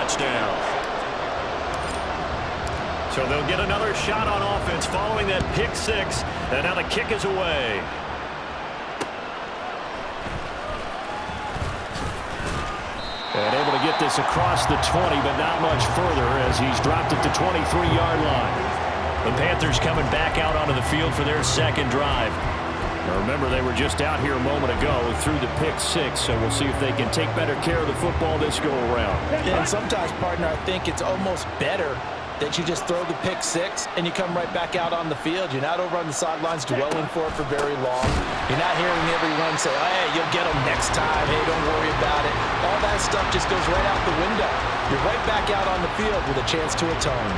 touchdown. So they'll get another shot on offense following that pick six. And now the kick is away. And able to get this across the 20, but not much further as he's dropped it to 23-yard line. The Panthers coming back out onto the field for their second drive. Now remember, they were just out here a moment ago through the pick six, so we'll see if they can take better care of the football this go-around. And sometimes, partner, I think it's almost better that you just throw the pick six and you come right back out on the field. You're not over on the sidelines dwelling for it for very long. You're not hearing everyone say, oh, hey, you'll get them next time. Hey, don't worry about it. All that stuff just goes right out the window. You're right back out on the field with a chance to atone.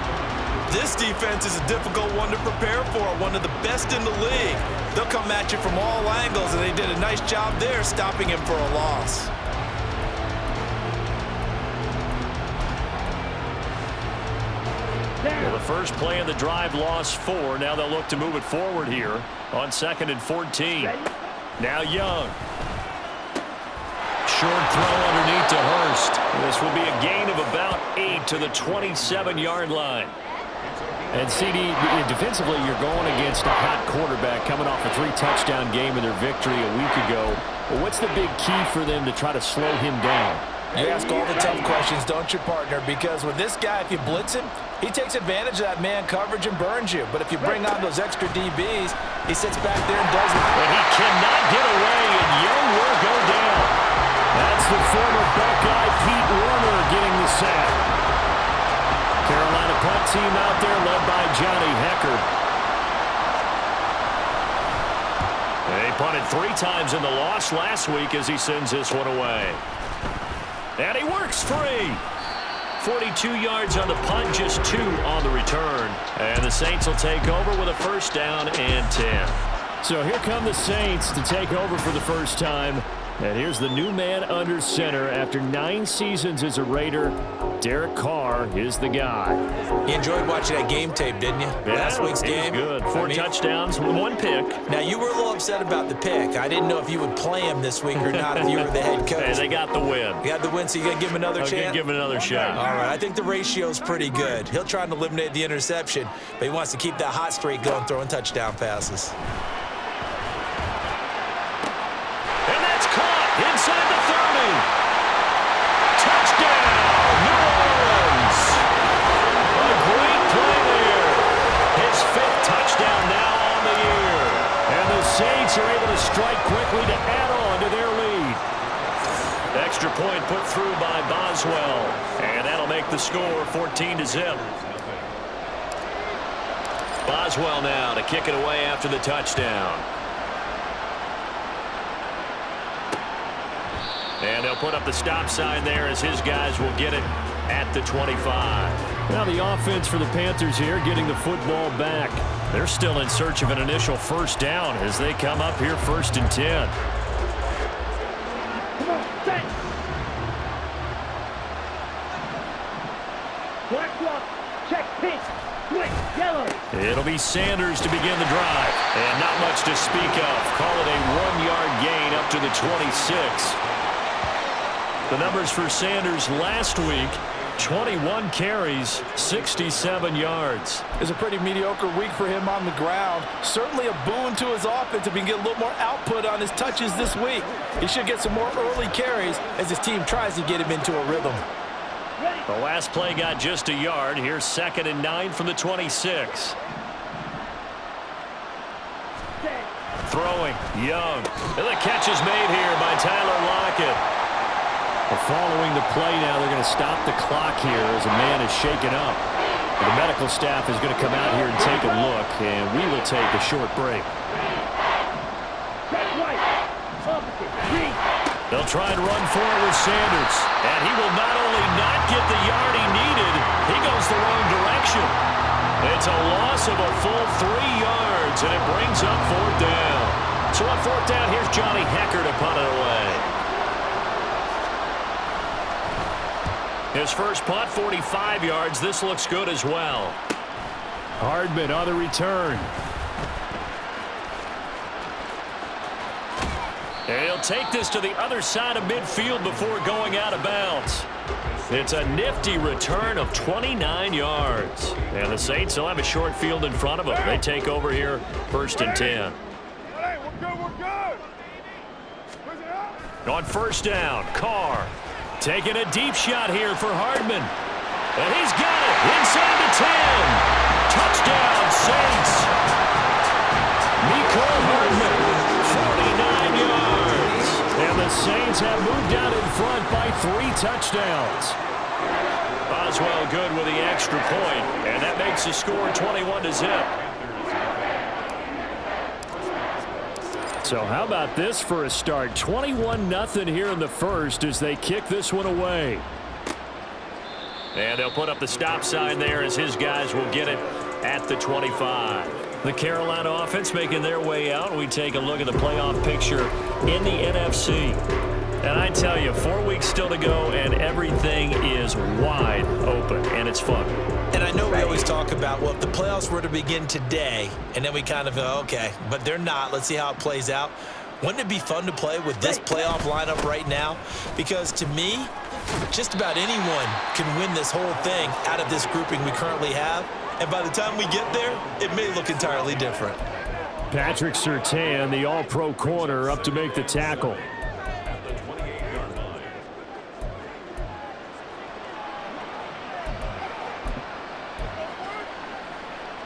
This defense is a difficult one to prepare for, one of the best in the league. They'll come at you from all angles, and they did a nice job there stopping him for a loss. Well, the first play of the drive lost 4. Now they'll look to move it forward here on 2nd and 14. Now Young. Short throw underneath to Hurst. This will be a gain of about 8 to the 27-yard line. And CD, defensively, you're going against a hot quarterback coming off a 3-touchdown game in their victory a week ago. Well, what's the big key for them to try to slow him down? You ask all the tough questions, don't you, partner? Because with this guy, if you blitz him, he takes advantage of that man coverage and burns you. But if you bring on those extra DBs, he sits back there and does it. And he cannot get away, and Young will go down. That's the former Buckeye Pete Warner getting the sack. Carolina punt team out there led by Johnny Hecker. They punted 3 times in the loss last week as he sends this one away. And he works free. 42 yards on the punt, just 2 on the return. And the Saints will take over with a first down and 10. So here come the Saints to take over for the first time. And here's the new man under center after 9 seasons as a Raider. Derek Carr is the guy. You enjoyed watching that game tape, didn't you? Yeah, Last week's game. Good. 4 touchdowns, 1 pick. Now, you were a little upset about the pick. I didn't know if you would play him this week or not if you were the head coach. Hey, they got the win. You got the win, so you got to give him another chance? Give him another shot. All right, I think the ratio's pretty good. He'll try and eliminate the interception, but he wants to keep that hot streak going, throwing touchdown passes. Inside the 30. Touchdown, New Orleans. A great play there. His 5th touchdown now on the year. And the Saints are able to strike quickly to add on to their lead. Extra point put through by Boswell. And that'll make the score 14-0. Boswell now to kick it away after the touchdown. And they'll put up the stop sign there as his guys will get it at the 25. Now the offense for the Panthers here getting the football back. They're still in search of an initial first down as they come up here 1st and 10. Come on, set. Black block, check pink, switch, yellow. It'll be Sanders to begin the drive. And not much to speak of. Call it a 1-yard gain up to the 26. The numbers for Sanders last week, 21 carries, 67 yards. It's a pretty mediocre week for him on the ground. Certainly a boon to his offense if he can get a little more output on his touches this week. He should get some more early carries as his team tries to get him into a rhythm. The last play got just a yard. Here's 2nd and 9 from the 26. Throwing, Young. And the catch is made here by Tyler Lockett. Following the play now, they're going to stop the clock here as a man is shaken up. The medical staff is going to come out here and take a look, and we will take a short break. They'll try and run forward with Sanders, and he will not only not get the yard he needed, he goes the wrong direction. It's a loss of a full 3 yards, and it brings up 4th down. So on 4th down, here's Johnny Hecker to punt it away. His first punt, 45 yards. This looks good as well. Hardman on the return. And he'll take this to the other side of midfield before going out of bounds. It's a nifty return of 29 yards. And the Saints will have a short field in front of them. They take over here, 1st and 10. On 1st down, Carr taking a deep shot here for Hardman. And he's got it inside the 10. Touchdown, Saints. Mecole Hardman, 49 yards. And the Saints have moved out in front by 3 touchdowns. Boswell good with the extra point, and that makes the score 21-0. So how about this for a start? 21-0 here in the first as they kick this one away. And they'll put up the stop sign there as his guys will get it at the 25. The Carolina offense making their way out. We take a look at the playoff picture in the NFC. And I tell you, 4 weeks still to go, and everything is wide open, and it's fun. And I know we always talk about, well, if the playoffs were to begin today, and then we kind of go, okay, but they're not. Let's see how it plays out. Wouldn't it be fun to play with this playoff lineup right now? Because to me, just about anyone can win this whole thing out of this grouping we currently have. And by the time we get there, it may look entirely different. Patrick Surtain, the all-pro corner, up to make the tackle.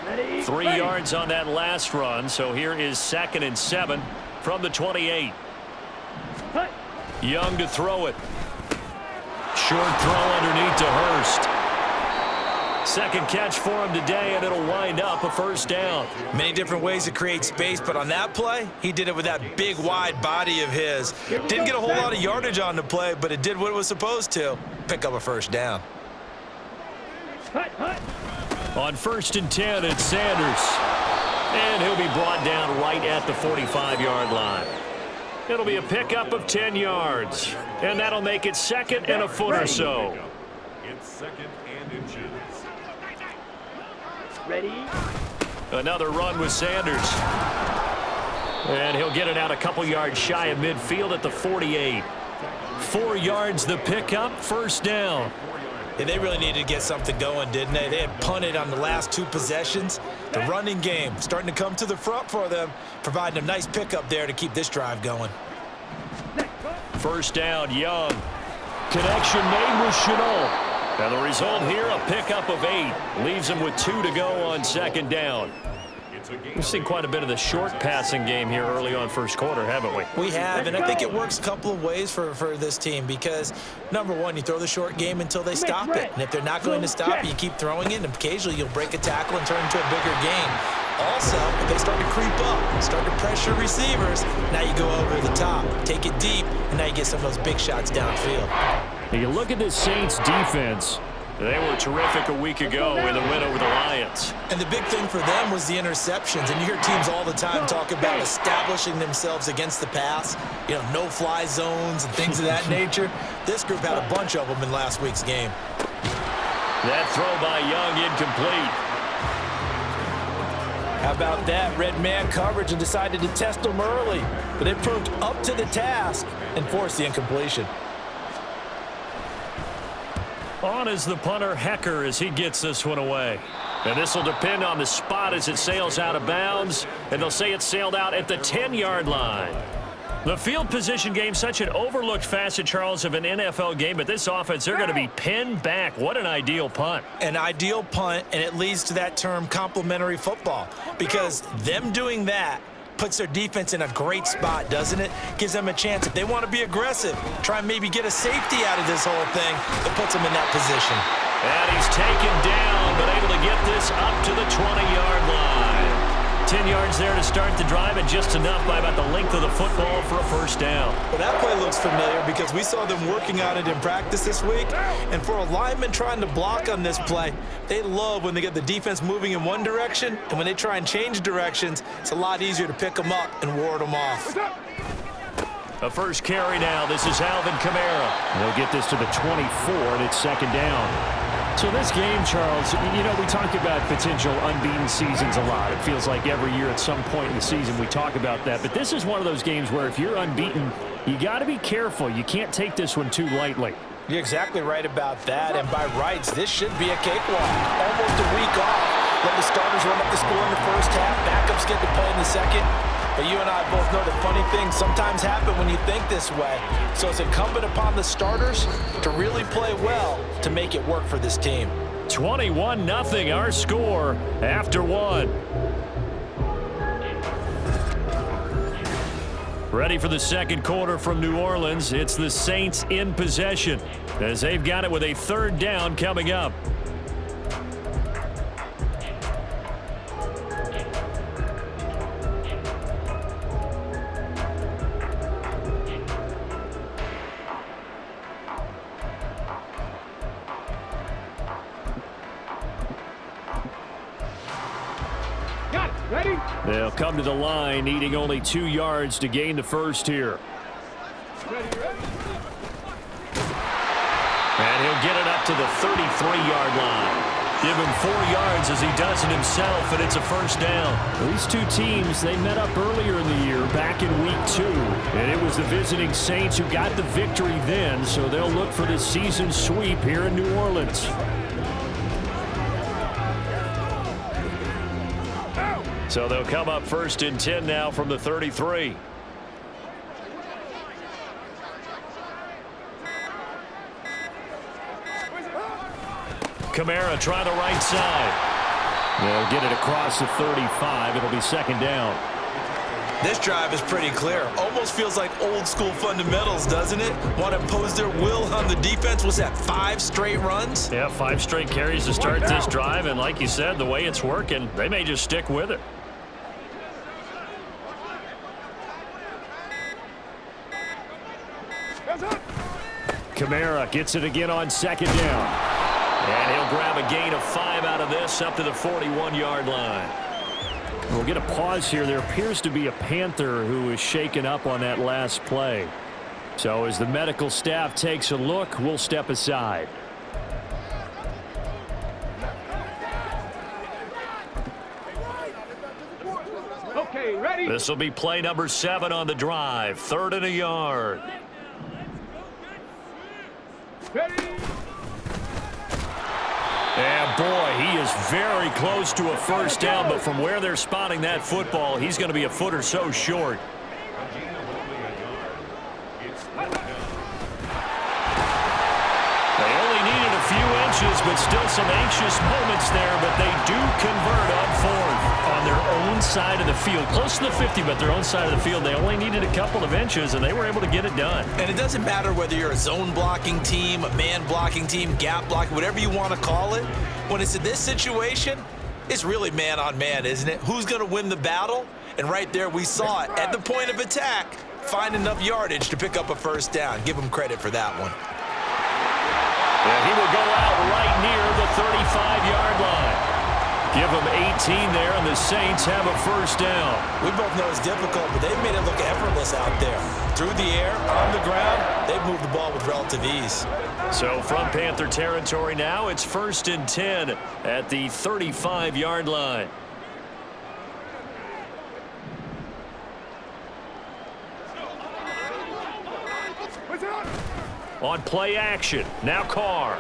Ready? 3 yards on that last run, so here is 2nd and 7 from the 28. Cut. Young to throw it. Short throw underneath to Hurst. Second catch for him today, and it'll wind up a 1st down. Many different ways to create space, but on that play, he did it with that big, wide body of his. Didn't get a whole lot of yardage on the play, but it did what it was supposed to. Pick up a 1st down. Cut. On 1st and 10, it's Sanders. And he'll be brought down right at the 45-yard line. It'll be a pickup of 10 yards. And that'll make it 2nd and a foot or so. It's 2nd and inches. Ready? Another run with Sanders. And he'll get it out a couple yards shy of midfield at the 48. 4 yards the pickup, 1st down. Yeah, they really needed to get something going, didn't they? They had punted on the last 2 possessions. The running game starting to come to the front for them, providing a nice pickup there to keep this drive going. 1st down, Young. Connection made with Chenault. And the result here, a pickup of 8. Leaves him with 2 to go on 2nd down. We've seen quite a bit of the short passing game here early on 1st quarter, haven't we? We have, and I think it works a couple of ways for this team because, number one, you throw the short game until they stop it. And if they're not going to stop it, you keep throwing it, and occasionally you'll break a tackle and turn into a bigger game. Also, if they start to creep up, start to pressure receivers, now you go over the top, take it deep, and now you get some of those big shots downfield. Now you look at this Saints defense. They were terrific a week ago in the win over the Lions. And the big thing for them was the interceptions. And you hear teams all the time talk about establishing themselves against the pass, you know, no-fly zones and things of that nature. This group had a bunch of them in last week's game. That throw by Young incomplete. How about that? Red man coverage and decided to test them early. But it proved up to the task and forced the incompletion. On is the punter, Hecker, as he gets this one away. And this will depend on the spot as it sails out of bounds. And they'll say it sailed out at the 10-yard line. The field position game, such an overlooked facet, Charles, of an NFL game. But this offense, they're going to be pinned back. What an ideal punt. An ideal punt, and it leads to that term complementary football. Because them doing that puts their defense in a great spot, doesn't it? Gives them a chance. If they want to be aggressive, try and maybe get a safety out of this whole thing, it puts them in that position. And he's taken down, but able to get this up to the 20-yard line. 10 yards there to start the drive, and just enough by about the length of the football for a 1st down. Well, that play looks familiar because we saw them working on it in practice this week. And for a lineman trying to block on this play, they love when they get the defense moving in one direction, and when they try and change directions, it's a lot easier to pick them up and ward them off. A 1st carry now. This is Alvin Kamara. They'll get this to the 24, and it's 2nd down. So this game, Charles, you know, we talk about potential unbeaten seasons a lot. It feels like every year at some point in the season we talk about that. But this is one of those games where if you're unbeaten, you got to be careful. You can't take this one too lightly. You're exactly right about that, and by rights, this should be a cakewalk. Almost a week off. Let the starters run up the score in the first half, backups get to play in the second. But you and I both know that funny things sometimes happen when you think this way. So it's incumbent upon the starters to really play well to make it work for this team. 21-0 our score after one. Ready for the second quarter from New Orleans. It's the Saints in possession as they've got it with a third down coming up. They'll come to the line, needing only 2 yards to gain the first here. And he'll get it up to the 33-yard line. Give him 4 yards as he does it himself, and it's a first down. These two teams, they met up earlier in the year, back in week 2. And it was the visiting Saints who got the victory then, so they'll look for the season sweep here in New Orleans. So they'll come up 1st and 10 now from the 33. Kamara trying the right side. They'll get it across the 35. It'll be second down. This drive is pretty clear. Almost feels like old school fundamentals, doesn't it? Want to impose their will on the defense. Was that 5 straight runs? Yeah, 5 straight carries to start this drive. And like you said, the way it's working, they may just stick with it. Kamara gets it again on second down. And he'll grab a gain of 5 out of this up to the 41-yard line. We'll get a pause here. There appears to be a Panther who is shaken up on that last play. So as the medical staff takes a look, we'll step aside. Okay, ready? This will be play number 7 on the drive. 3rd and a yard. Ready? And boy, he is very close to a first down, but from where they're spotting that football, he's going to be a foot or so short. They only needed a few inches, but still some anxious moments there, but they do convert on 4th on their own side of the field. Close to the 50, but their own side of the field. They only needed a couple of inches, and they were able to get it done. And it doesn't matter whether you're a zone blocking team, a man blocking team, gap blocking, whatever you want to call it. When it's in this situation, it's really man on man, isn't it? Who's going to win the battle? And right there we saw it. At the point of attack, find enough yardage to pick up a first down. Give him credit for that one. And he will go out right near the 35-yard line. Give him 18 there, and the Saints have a first down. We both know it's difficult, but they've made it look effortless out there. Through the air, on the ground, they've moved the ball with relative ease. So from Panther territory now, it's 1st and 10 at the 35-yard line. On play action, now Carr.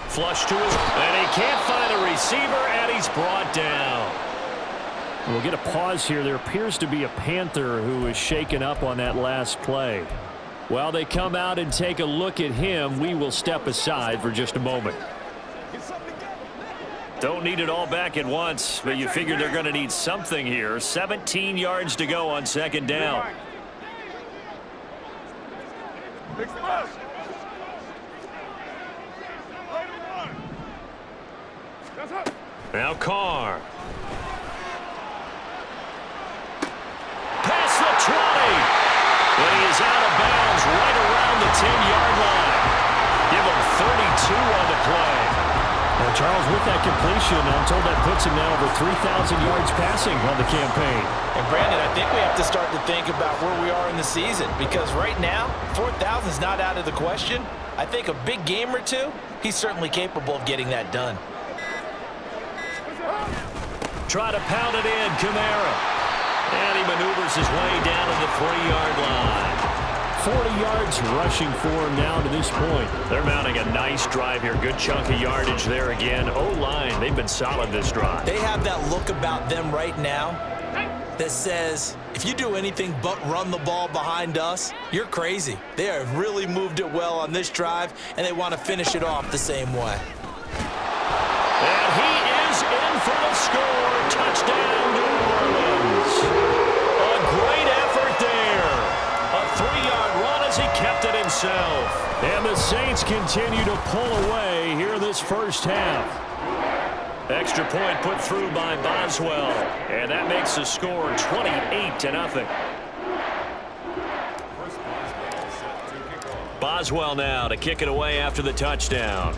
Flush to his, and he can't find a receiver, and he's brought down. We'll get a pause here. There appears to be a Panther who is shaken up on that last play. While they come out and take a look at him, we will step aside for just a moment. Don't need it all back at once, but you figure they're going to need something here. 17 yards to go on second down. Now Carr. Past the 20. But he is out of bounds right around the 10-yard line. Give him 32 on the play. Well, Charles, with that completion, I'm told that puts him now over 3,000 yards passing on the campaign. And Brandon, I think we have to start to think about where we are in the season, because right now, 4,000 is not out of the question. I think a big game or two, he's certainly capable of getting that done. Try to pound it in, Kamara. And he maneuvers his way down to the 3-yard line. 40 yards rushing for him now to this point. They're mounting a nice drive here. Good chunk of yardage there again. O-line, they've been solid this drive. They have that look about them right now that says, if you do anything but run the ball behind us, you're crazy. They have really moved it well on this drive, and they want to finish it off the same way. And he is in for the score. Touchdown, New Orleans. A great effort there. A 3-yard run as he kept it himself. And the Saints continue to pull away here this first half. Extra point put through by Boswell. And that makes the score 28-0. Boswell now to kick it away after the touchdown.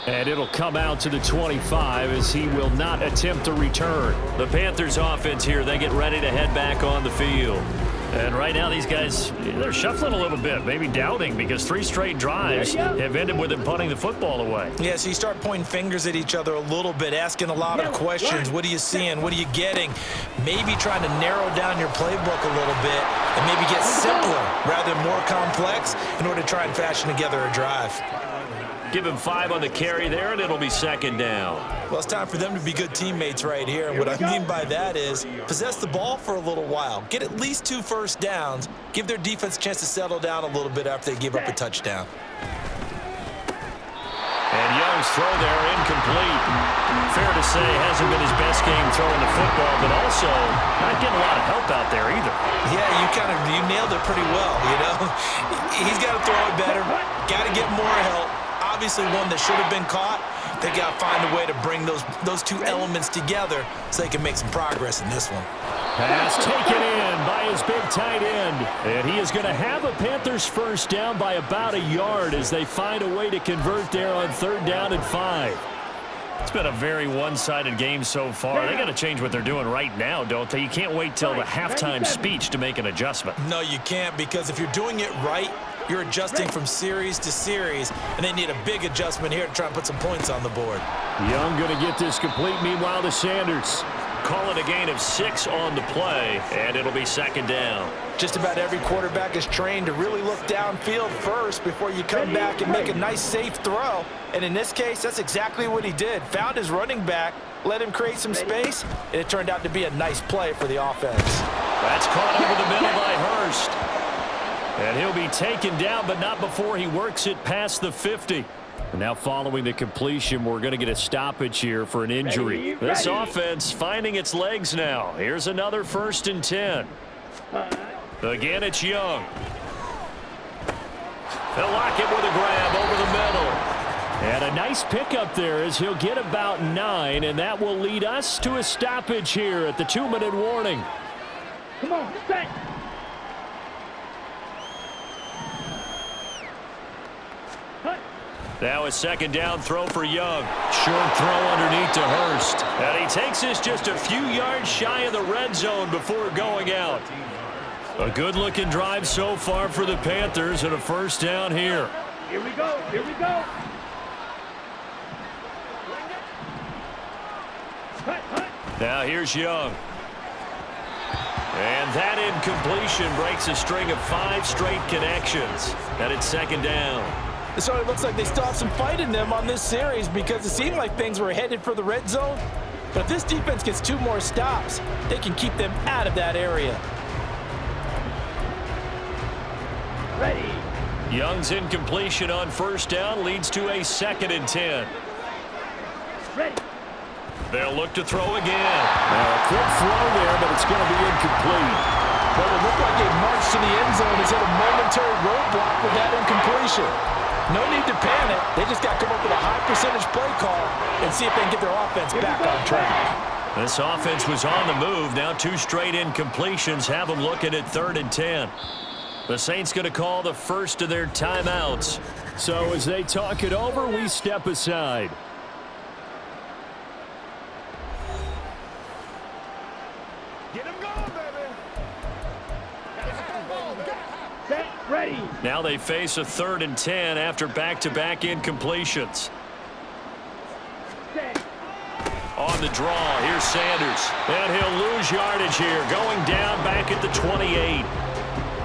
And it'll come out to the 25 as he will not attempt a return. The Panthers offense here, they get ready to head back on the field. And right now these guys, they're shuffling a little bit, maybe doubting, because 3 straight drives have ended with them punting the football away. Yeah, so you start pointing fingers at each other a little bit, asking a lot of questions. What are you seeing? What are you getting? Maybe trying to narrow down your playbook a little bit and maybe get simpler rather than more complex in order to try and fashion together a drive. Give him 5 on the carry there, and it'll be second down. Well, it's time for them to be good teammates right here. And what I mean by that is possess the ball for a little while. Get at least 2 first downs. Give their defense a chance to settle down a little bit after they give up a touchdown. And Young's throw there incomplete. Fair to say, hasn't been his best game throwing the football, but also not getting a lot of help out there either. Yeah, you nailed it pretty well, you know. He's got to throw it better. Got to get more help. Obviously one that should have been caught. They got to find a way to bring those 2 elements together so they can make some progress in this one. Pass taken in by his big tight end. And he is going to have a Panthers first down by about a yard as they find a way to convert there on 3rd down and 5. It's been a very one-sided game so far. They got to change what they're doing right now, don't they? You can't wait till the halftime speech to make an adjustment. No, you can't, because if you're doing it right, you're adjusting from series to series, and they need a big adjustment here to try and put some points on the board. Young going to get this complete. Meanwhile, to Sanders. Call it a gain of 6 on the play, and it'll be second down. Just about every quarterback is trained to really look downfield first before you come back and make a nice, safe throw. And in this case, that's exactly what he did. Found his running back, let him create some space, and it turned out to be a nice play for the offense. That's caught over the middle by Hurst. And he'll be taken down, but not before he works it past the 50. And now following the completion, we're going to get a stoppage here for an injury. This offense finding its legs now. Here's another 1st and 10. Again, it's Young. They'll lock it with a grab over the middle. And a nice pickup there as he'll get about 9, and that will lead us to a stoppage here at the 2-minute warning. Come on, set. Now a 2nd down throw for Young. Short throw underneath to Hurst. And he takes this just a few yards shy of the red zone before going out. A good-looking drive so far for the Panthers, and a 1st down here. Here we go. Here we go. Now here's Young. And that incompletion breaks a string of 5 straight connections. And it's 2nd down. So it looks like they still have some fight in them on this series because it seemed like things were headed for the red zone. But if this defense gets 2 more stops, they can keep them out of that area. Ready. Young's incompletion on 1st down leads to a 2nd and 10. Ready. They'll look to throw again. Now a quick throw there, but it's going to be incomplete. Well, it looked like a march to the end zone has hit a momentary roadblock with that incompletion. No need to panic. They just got to come up with a high percentage play call and see if they can get their offense back on track. This offense was on the move. Now 2 straight incompletions have them looking at 3rd and 10. The Saints going to call the first of their timeouts. So as they talk it over, we step aside. Get him going, baby. Set. Ready. Now they face a 3rd and 10 after back-to-back incompletions. Set. On the draw, here's Sanders. And he'll lose yardage here, going down back at the 28.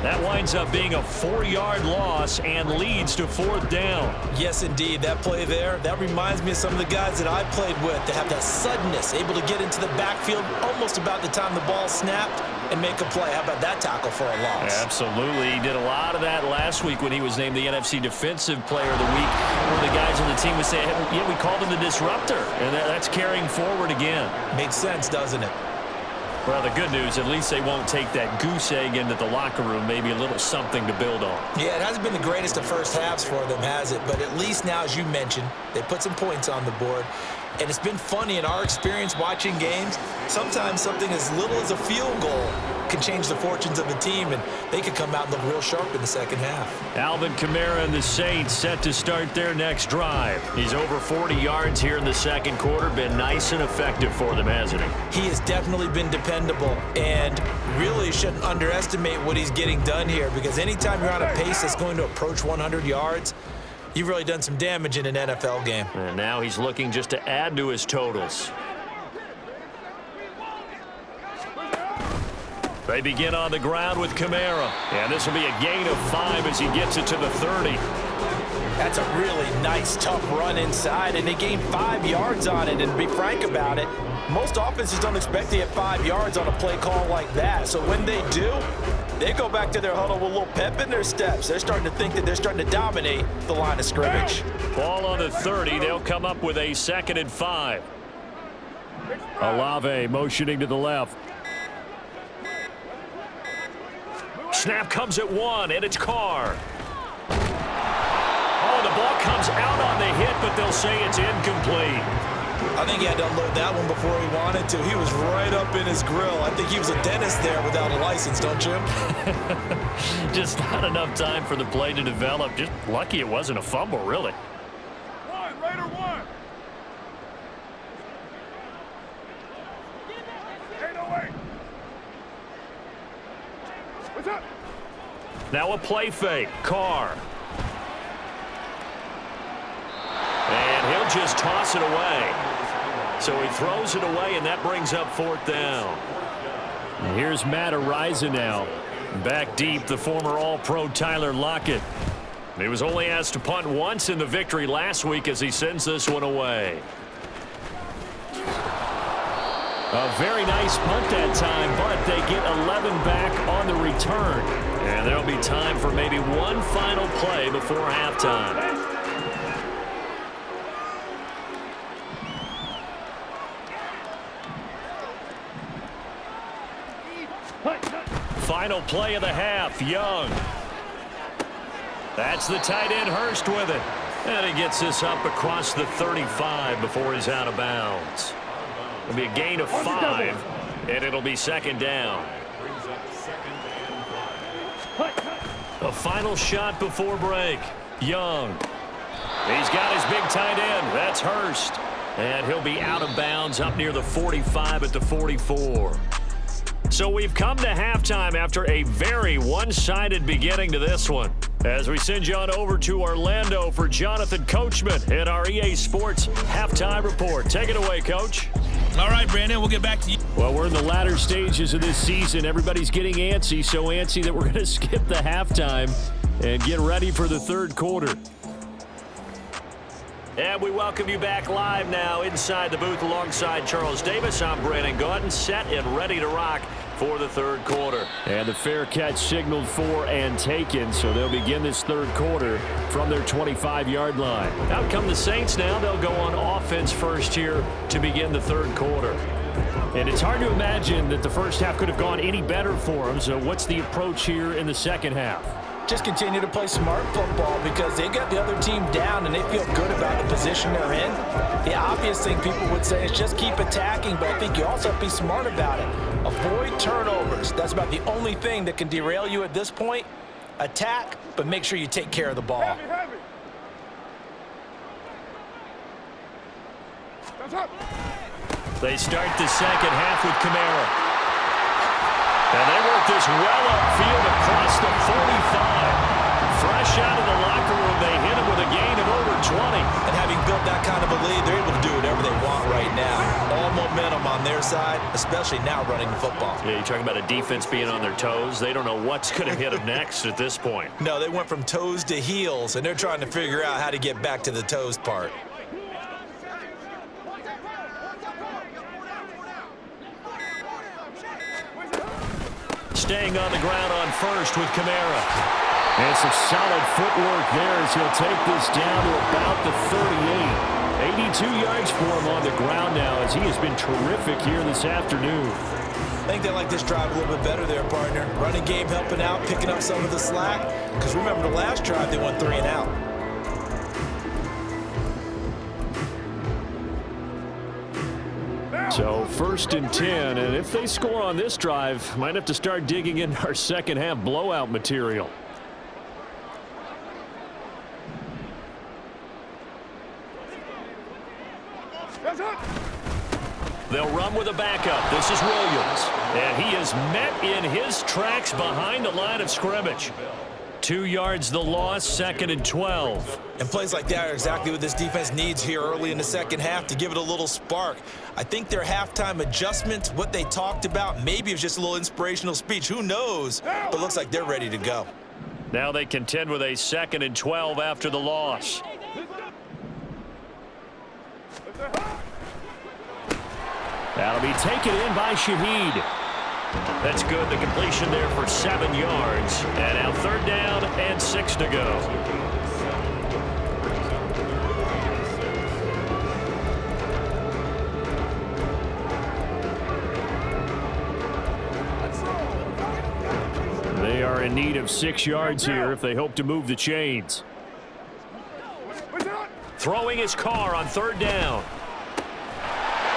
That winds up being a 4-yard loss and leads to 4th down. Yes, indeed. That play there, that reminds me of some of the guys that I played with that have that suddenness, able to get into the backfield almost about the time the ball snapped and make a play. How about that tackle for a loss? Absolutely. He did a lot of that last week when he was named the NFC Defensive Player of the Week. One of the guys on the team would say, hey, yeah, we called him the disruptor, and that's carrying forward again. Makes sense, doesn't it? Well, the good news, at least they won't take that goose egg into the locker room, maybe a little something to build on. Yeah, it hasn't been the greatest of first halves for them, has it? But at least now, as you mentioned, they put some points on the board. And it's been funny in our experience watching games. Sometimes something as little as a field goal can change the fortunes of the team, and they could come out and look real sharp in the second half. Alvin Kamara and the Saints set to start their next drive. He's over 40 yards here in the second quarter. Been nice and effective for them, hasn't he? He has definitely been dependable, and really shouldn't underestimate what he's getting done here, because anytime you're on a pace that's going to approach 100 yards, you've really done some damage in an NFL game. And now he's looking just to add to his totals. They begin on the ground with Kamara. And this will be a gain of 5 as he gets it to the 30. That's a really nice, tough run inside, and they gained 5 yards on it. And to be frank about it, most offenses don't expect to get 5 yards on a play call like that. So when they do, they go back to their huddle with a little pep in their steps. They're starting to think that they're starting to dominate the line of scrimmage. Ball on the 30. They'll come up with a 2nd and 5. Olave motioning to the left. Snap comes at 1, and it's Carr. Oh, the ball comes out on the hit, but they'll say it's incomplete. I think he had to unload that one before he wanted to. He was right up in his grill. I think he was a dentist there without a license, don't you? Just not enough time for the play to develop. Just lucky it wasn't a fumble, really. Raider 1. Hey, no way. What's up? Now a play fake. Carr. And he'll just toss it away. So he throws it away, and that brings up 4th down. And here's Matt Araiza now. Back deep, the former All-Pro Tyler Lockett. He was only asked to punt once in the victory last week as he sends this one away. A very nice punt that time, but they get 11 back on the return. And there'll be time for maybe one final play before halftime. Final play of the half, Young. That's the tight end, Hurst, with it. And he gets this up across the 35 before he's out of bounds. It'll be a gain of 5, and it'll be 2nd down. A final shot before break. Young. He's got his big tight end. That's Hurst. And he'll be out of bounds up near the 45 at the 44. So we've come to halftime after a very one-sided beginning to this one. As we send you on over to Orlando for Jonathan Coachman in our EA Sports Halftime Report. Take it away, Coach. All right, Brandon, we'll get back to you. Well, we're in the latter stages of this season. Everybody's getting antsy, so antsy that we're going to skip the halftime and get ready for the third quarter. And we welcome you back live now inside the booth alongside Charles Davis. I'm Brandon Gaudin, set and ready to rock for the third quarter. And the fair catch signaled for and taken, so they'll begin this third quarter from their 25-yard line. Out come the Saints now. They'll go on offense first here to begin the third quarter. And it's hard to imagine that the first half could have gone any better for them, so what's the approach here in the second half? Just continue to play smart football because they got the other team down and they feel good about the position they're in. The obvious thing people would say is just keep attacking, but I think you also have to be smart about it. Avoid turnovers. That's about the only thing that can derail you at this point. Attack, but make sure you take care of the ball. Heavy. They start the second half with Kamara. And they work this well upfield across the 45. Fresh out of the locker room, they hit him with a gain of over 20. And having built that kind of a lead, they're able to do whatever they want right now. All their side, especially now running the football. Yeah, you're talking about a defense being on their toes. They don't know what's going to hit them next at this point. No, they went from toes to heels, and they're trying to figure out how to get back to the toes part. Staying on the ground on first with Kamara. And some solid footwork there as he'll take this down to about the 38. 82 yards for him on the ground now as he has been terrific here this afternoon. I think they like this drive a little bit better there, partner. Running game helping out, picking up some of the slack. Because remember the last drive, they went 3 and out. So 1st and 10, and if they score on this drive, might have to start digging in our second half blowout material. They'll run with a backup. This is Williams. And he is met in his tracks behind the line of scrimmage. 2 yards the loss, 2nd and 12. And plays like that are exactly what this defense needs here early in the second half to give it a little spark. I think their halftime adjustment, what they talked about, maybe it was just a little inspirational speech. Who knows? But looks like they're ready to go. Now they contend with a 2nd and 12 after the loss. That'll be taken in by Shaheed. That's good. The completion there for 7 yards. And now 3rd down and 6 to go. They are in need of 6 yards here if they hope to move the chains. Throwing his car on 3rd down.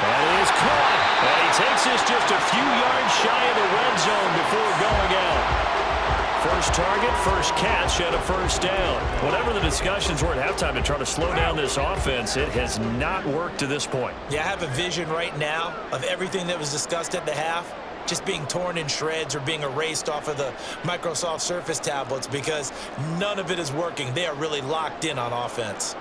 That is caught. And he takes this just a few yards shy of the red zone before going out. First target, first catch, and a 1st down. Whatever the discussions were at halftime to try to slow down this offense, it has not worked to this point. Yeah, I have a vision right now of everything that was discussed at the half just being torn in shreds or being erased off of the Microsoft Surface tablets because none of it is working. They are really locked in on offense.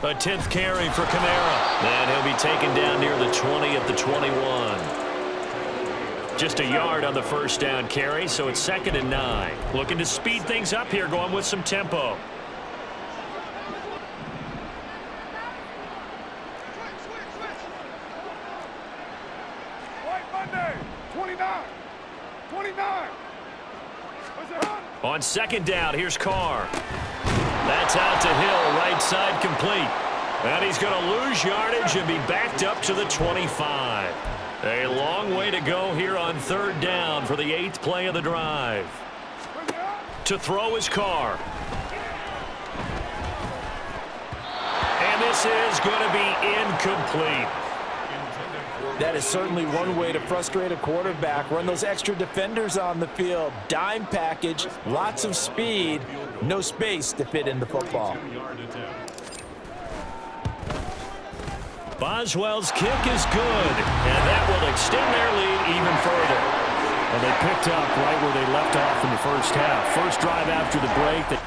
A 10th carry for Kamara. And he'll be taken down near the 20 at the 21. Just a yard on the 1st down carry, so it's 2nd and 9. Looking to speed things up here, going with some tempo. White Monday, 29. 29. On 2nd down, here's Carr. That's out to Hill, right side complete. And he's going to lose yardage and be backed up to the 25. A long way to go here on 3rd down for the 8th play of the drive. To throw his Carr. And this is going to be incomplete. That is certainly one way to frustrate a quarterback. Run those extra defenders on the field. Dime package, lots of speed, no space to fit in the football. Boswell's kick is good, and that will extend their lead even further. Well, they picked up right where they left off in the first half. First drive after the break.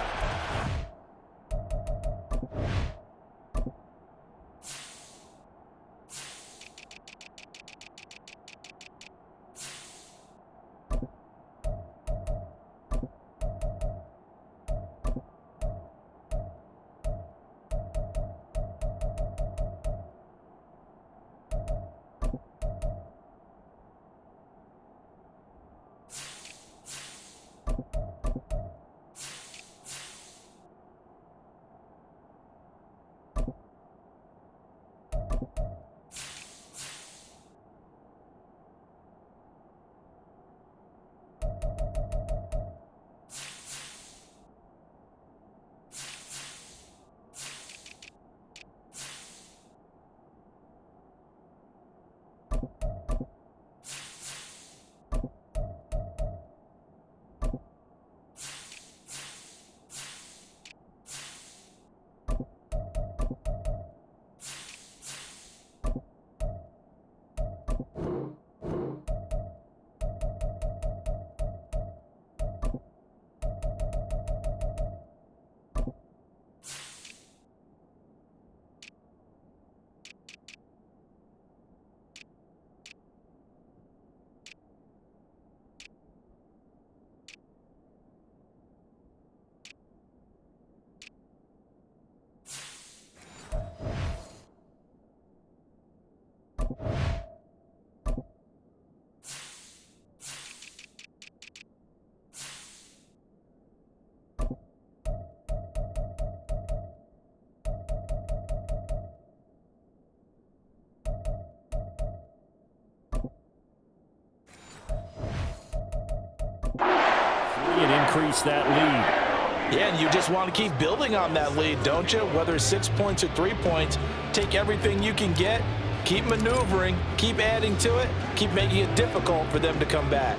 and increase that lead. Yeah, and you just want to keep building on that lead, don't you? Whether it's 6 points or 3 points, take everything you can get, keep maneuvering, keep adding to it, keep making it difficult for them to come back.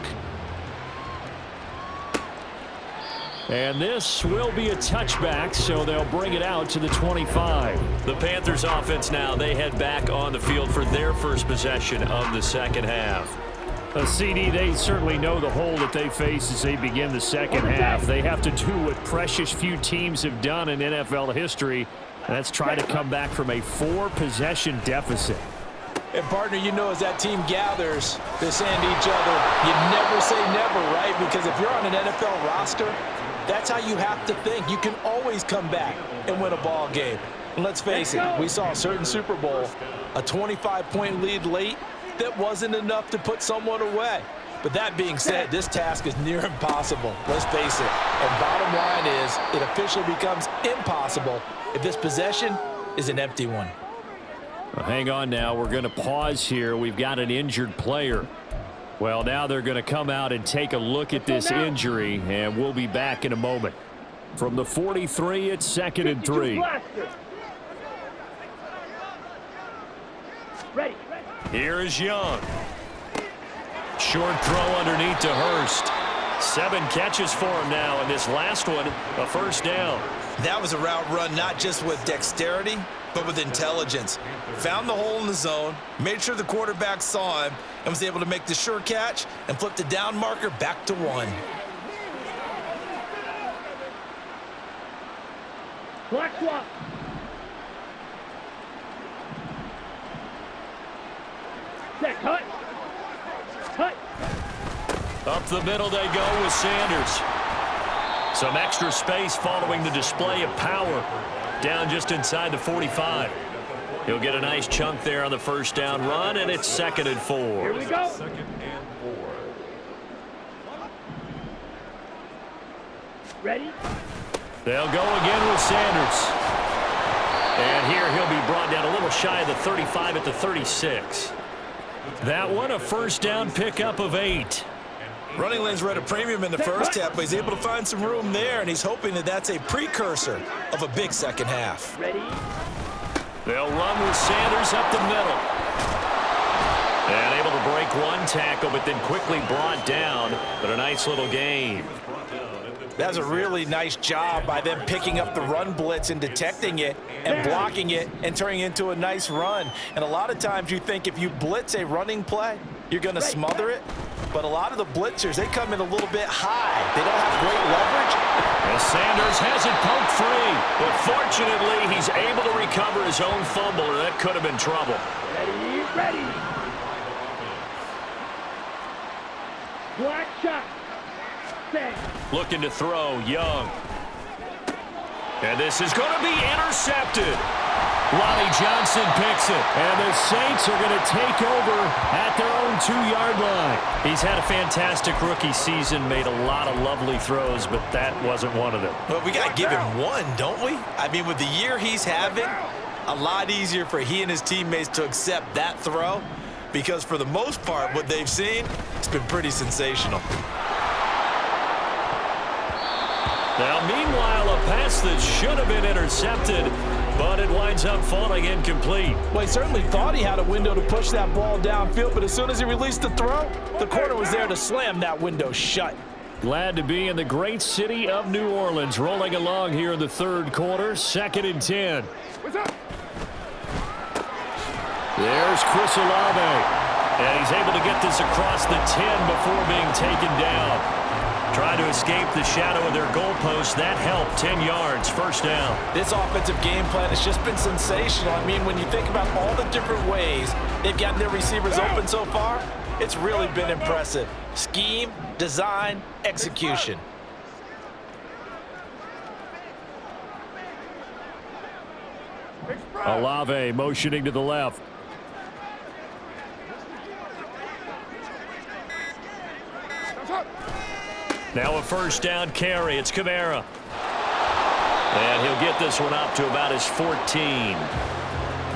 And this will be a touchback, so they'll bring it out to the 25. The Panthers offense now, they head back on the field for their first possession of the second half. A CD, they certainly know the hole that they face as they begin the second half. They have to do what precious few teams have done in NFL history, and that's try to come back from a 4-possession deficit. And, partner, you know as that team gathers, they're saying to each other, you never say never, right? Because if you're on an NFL roster, that's how you have to think. You can always come back and win a ball game. And let's face it, we saw a certain Super Bowl, a 25-point lead late, that wasn't enough to put someone away. But that being said, this task is near impossible. Let's face it. And bottom line is, it officially becomes impossible if this possession is an empty one. Well, hang on now. We're going to pause here. We've got an injured player. Well, now they're going to come out and take a look at this injury, and we'll be back in a moment. From the 43, it's 2nd and 3. Ready. Here is Young. Short throw underneath to Hurst. 7 catches for him now, and this last one, a first down. That was a route run not just with dexterity, but with intelligence. Found the hole in the zone, made sure the quarterback saw him, and was able to make the sure catch and flip the down marker back to 1. Black swap. Set, cut. Cut. Up the middle they go with Sanders. Some extra space following the display of power. Down just inside the 45. He'll get a nice chunk there on the first down run, and it's 2nd and 4. Here we go. 2nd and 4. Ready. They'll go again with Sanders. And here he'll be brought down a little shy of the 35 at the 36. That one, a first down pickup of 8. Running lanes were at a premium in the first half, but he's able to find some room there, and he's hoping that that's a precursor of a big second half. Ready. They'll run with Sanders up the middle. And able to break one tackle, but then quickly brought down. But a nice little gain. That's a really nice job by them picking up the run blitz and detecting it and blocking it and turning it into a nice run. And a lot of times you think if you blitz a running play, you're going to smother it. But a lot of the blitzers, they come in a little bit high. They don't have great leverage. As Sanders has it poked free. But fortunately, he's able to recover his own fumble, or that could have been trouble. Ready, ready. Black shot. Set. Looking to throw, Young. And this is going to be intercepted. Lonnie Johnson picks it. And the Saints are going to take over at their own 2-yard line. He's had a fantastic rookie season, made a lot of lovely throws, but that wasn't one of them. Well, we got to give him one, don't we? I mean, with the year he's having, a lot easier for he and his teammates to accept that throw, because for the most part, what they've seen, it's been pretty sensational. Now, meanwhile, a pass that should have been intercepted, but it winds up falling incomplete. Well, he certainly thought he had a window to push that ball downfield, but as soon as he released the throw, the corner was there to slam that window shut. Glad to be in the great city of New Orleans, rolling along here in the third quarter, 2nd and 10. What's up? There's Chris Olave, and he's able to get this across the 10 before being taken down. Trying to escape the shadow of their goalpost. That helped. 10 yards, first down. This offensive game plan has just been sensational. I mean, when you think about all the different ways they've gotten their receivers open so far, it's really been impressive. Scheme, design, execution. Olave motioning to the left. Now a first down carry. It's Kamara. And he'll get this one up to about his 14.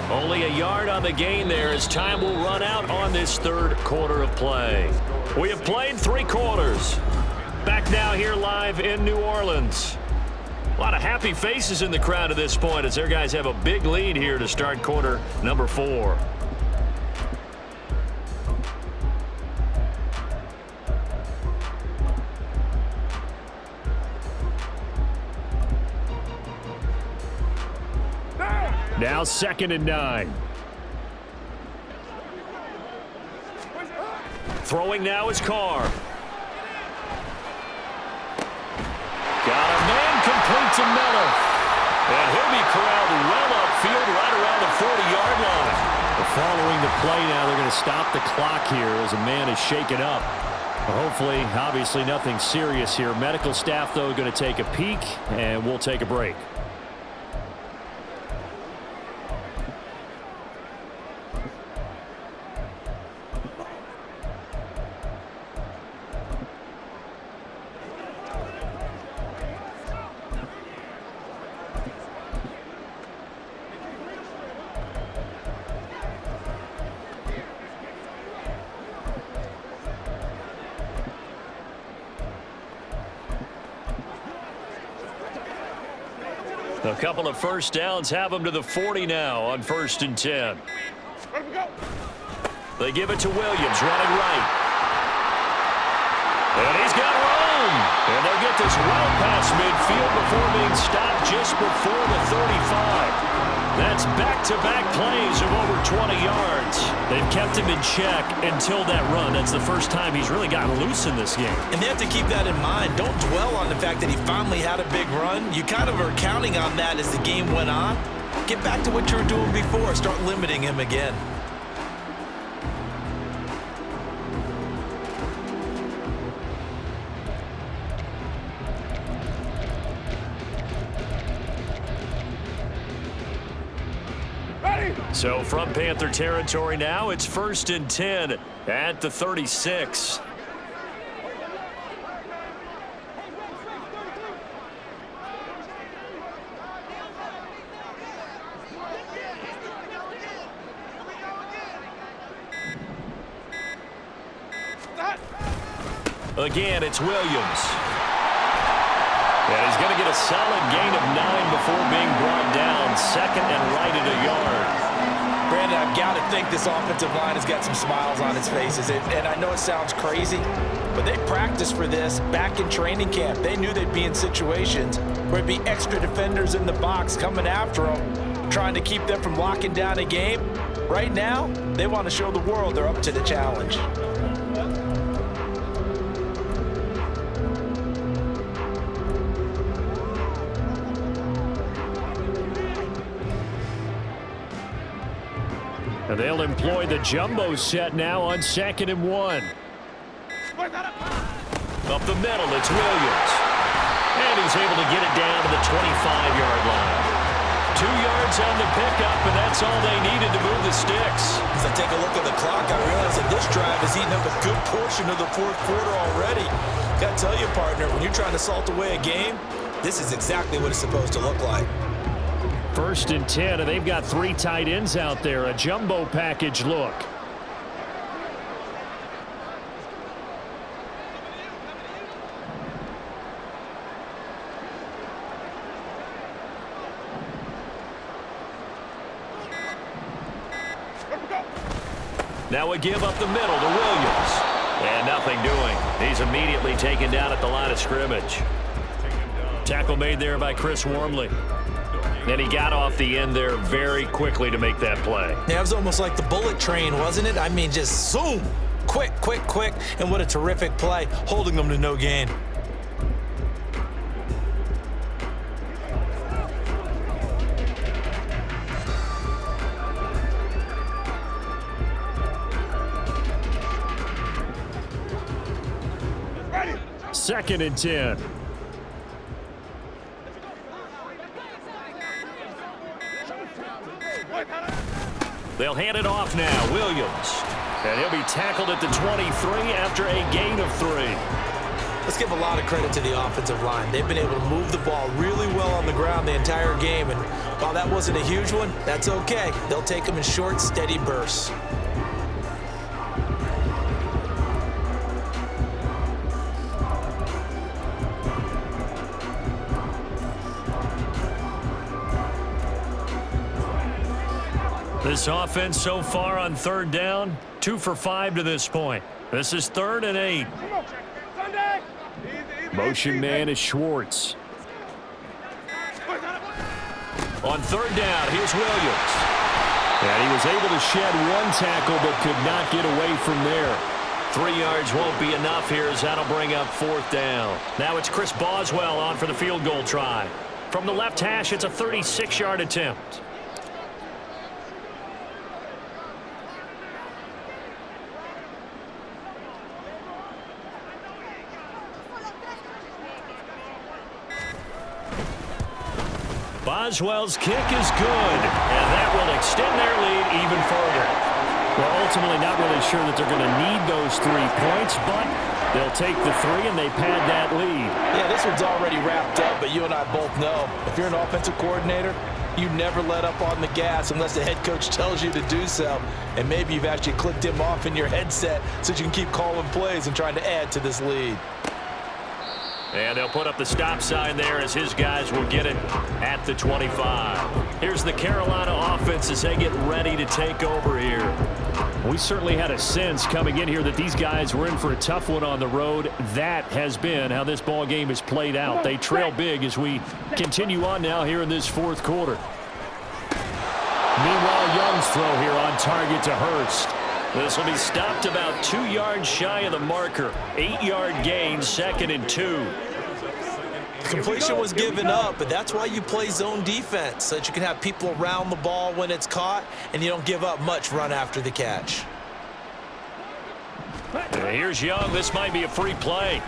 Only a yard on the gain there as time will run out on this third quarter of play. We have played 3 quarters. Back now here live in New Orleans. A lot of happy faces in the crowd at this point as their guys have a big lead here to start quarter number 4. Now 2nd and 9. Throwing now is Carr. Got a man complete to Miller. And he'll be corralled well upfield right around the 40-yard line. Following the play now, they're going to stop the clock here as a man is shaken up. Hopefully, obviously nothing serious here. Medical staff, though, going to take a peek, and we'll take a break. A couple of first downs have them to the 40 now on 1st and 10. They give it to Williams, running right. And he's got room. And they'll get this well past midfield before being stopped just before the 35. That's back-to-back plays of over 20 yards. They've kept him in check until that run. That's the first time he's really gotten loose in this game. And they have to keep that in mind. Don't dwell on the fact that he finally had a big run. You kind of are counting on that as the game went on. Get back to what you were doing before. Start limiting him again. So from Panther territory now, it's 1st and 10 at the 36. Again, it's Williams. And he's going to get a solid gain of 9 before being brought down. 2nd and right at a yard. Brandon, I've got to think this offensive line has got some smiles on its faces. And I know it sounds crazy, but they practiced for this back in training camp. They knew they'd be in situations where it'd be extra defenders in the box coming after them, trying to keep them from locking down a game. Right now, they want to show the world they're up to the challenge. And they'll employ the jumbo set now on 2nd and 1. Up the middle, it's Williams. And he's able to get it down to the 25-yard line. 2 yards on the pickup, and that's all they needed to move the sticks. As I take a look at the clock, I realize that this drive has eaten up a good portion of the 4th quarter already. Got to tell you, partner, when you're trying to salt away a game, this is exactly what it's supposed to look like. 1st and 10, and they've got 3 tight ends out there. A jumbo package look. Now a give up the middle to Williams. And nothing doing. He's immediately taken down at the line of scrimmage. Tackle made there by Chris Wormley. And he got off the end there very quickly to make that play. Yeah, it was almost like the bullet train, wasn't it? I mean, just zoom. Quick, quick, quick. And what a terrific play, holding them to no gain. Ready. 2nd and 10. They'll hand it off now. Williams. And he'll be tackled at the 23 after a gain of 3. Let's give a lot of credit to the offensive line. They've been able to move the ball really well on the ground the entire game. And while that wasn't a huge one, that's okay. They'll take them in short, steady bursts. This offense so far on third down, 2 for 5 to this point. This is 3rd and 8. Motion man is Schwartz. On third down, here's Williams. And he was able to shed 1 tackle but could not get away from there. 3 yards won't be enough here as that'll bring up 4th down. Now it's Chris Boswell on for the field goal try. From the left hash, it's a 36-yard attempt. Boswell's kick is good, and that will extend their lead even further. Well, ultimately not really sure that they're going to need those 3 points, but they'll take the 3 and they pad that lead. Yeah, this one's already wrapped up, but you and I both know if you're an offensive coordinator, you never let up on the gas unless the head coach tells you to do so. And maybe you've actually clicked him off in your headset so that you can keep calling plays and trying to add to this lead. And they'll put up the stop sign there as his guys will get it at the 25. Here's the Carolina offense as they get ready to take over here. We certainly had a sense coming in here that these guys were in for a tough one on the road. That has been how this ball game has played out. They trail big as we continue on now here in this 4th quarter. Meanwhile, Young's throw here on target to Hurst. This will be stopped about 2 yards shy of the marker. 8-yard gain, 2nd and 2. Completion was given up, but that's why you play zone defense, so that you can have people around the ball when it's caught, and you don't give up much run after the catch. And here's Young. This might be a free play.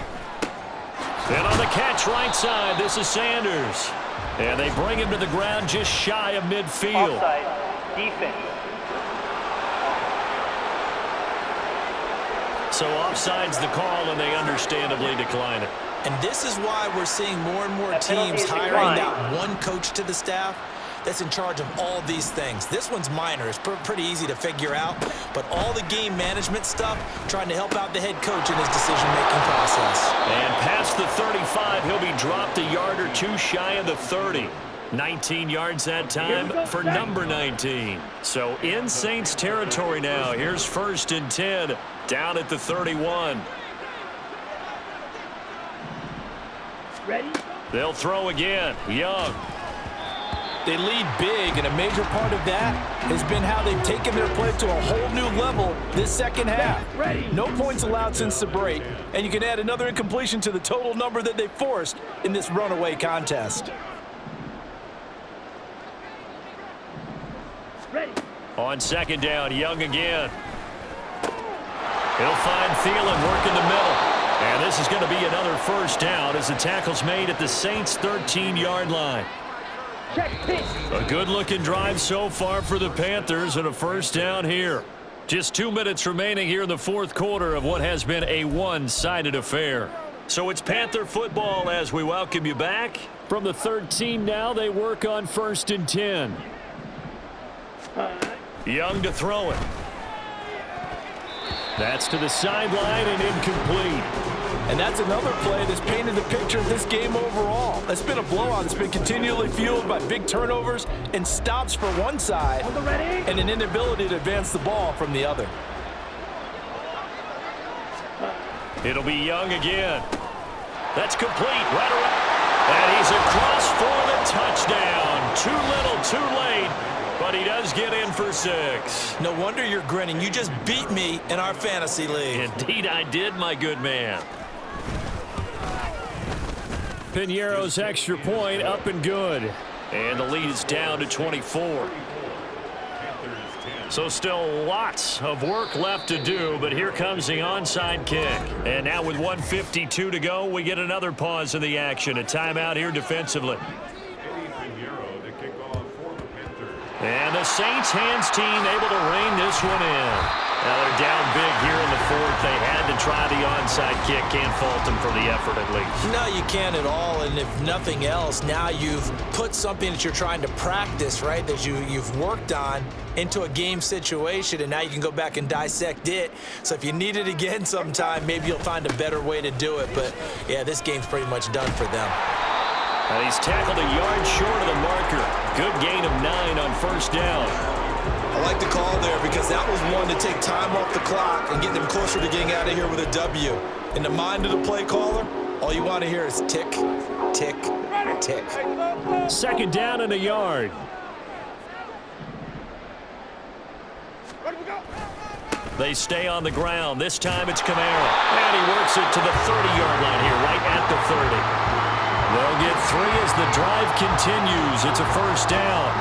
And on the catch right side, this is Sanders. And they bring him to the ground just shy of midfield. Offside. Defense. So offside's the call, and they understandably decline it. And this is why we're seeing more and more teams hiring that one coach to the staff that's in charge of all these things. This one's minor. It's pretty easy to figure out. But all the game management stuff, trying to help out the head coach in his decision-making process. And past the 35, he'll be dropped a yard or 2 shy of the 30. 19 yards that time for number 19. So in Saints territory now. Here's 1st and 10 down at the 31. Ready? They'll throw again. Young. They lead big, and a major part of that has been how they've taken their play to a whole new level this second half. No points allowed since the break, and you can add another incompletion to the total number that they forced in this runaway contest. Ready? On 2nd down, Young again. He'll find Thielen working the middle. And this is going to be another 1st down as the tackle's made at the Saints' 13-yard line. Check pitch. A good-looking drive so far for the Panthers and a 1st down here. Just 2 minutes remaining here in the 4th quarter of what has been a one-sided affair. So it's Panther football as we welcome you back. From the 13 now, they work on 1st and 10. Young to throw it. That's to the sideline and incomplete. And that's another play that's painted the picture of this game overall. It's been a blowout. It's been continually fueled by big turnovers and stops for one side and an inability to advance the ball from the other. It'll be Young again. That's complete. Right around. And he's across for the touchdown. Too little, too late. But he does get in for 6. No wonder you're grinning. You just beat me in our fantasy league. Indeed I did, my good man. Piñeiro's extra point up and good. And the lead is down to 24. So still lots of work left to do, but here comes the onside kick. And now with 1:52 to go, we get another pause in the action. A timeout here defensively. And the Saints hands team able to rein this one in. Now they're down big here in the 4th. They had to try the onside kick. Can't fault them for the effort at least. No, you can't at all. And if nothing else, now you've put something that you're trying to practice, right, that you've worked on into a game situation, and now you can go back and dissect it. So if you need it again sometime, maybe you'll find a better way to do it. But, yeah, this game's pretty much done for them. And he's tackled a yard short of the marker. Good gain of 9 on 1st down. I like the call there because that was one to take time off the clock and get them closer to getting out of here with a W. In the mind of the play caller, all you want to hear is tick, tick, tick. Second down and a yard. They stay on the ground. This time it's Kamara. And he works it to the 30-yard line here, right at the 30. They'll get 3 as the drive continues. It's a first down.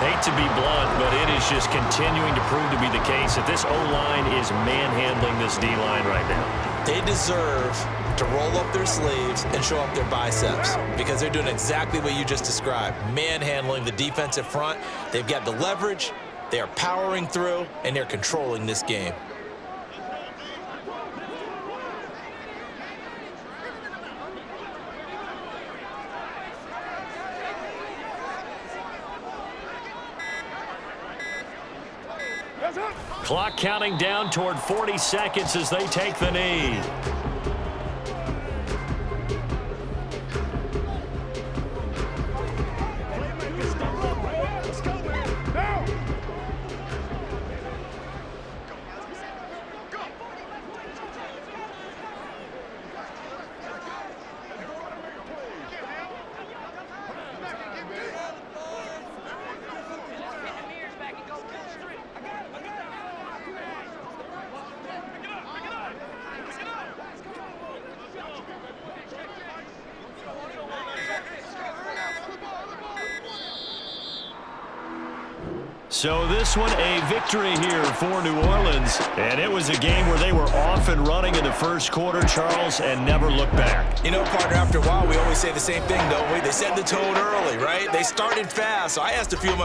Hate to be blunt, but it is just continuing to prove to be the case that this O-line is manhandling this D-line right now. They deserve to roll up their sleeves and show up their biceps because they're doing exactly what you just described, manhandling the defensive front. They've got the leverage, they are powering through, and they're controlling this game. Clock counting down toward 40 seconds as they take the knee. So this one a victory here for New Orleans. And it was a game where they were off and running in the first quarter, Charles, and never looked back. You know, partner, after a while, we always say the same thing, don't we? They set the tone early, right? They started fast. So I asked a few of my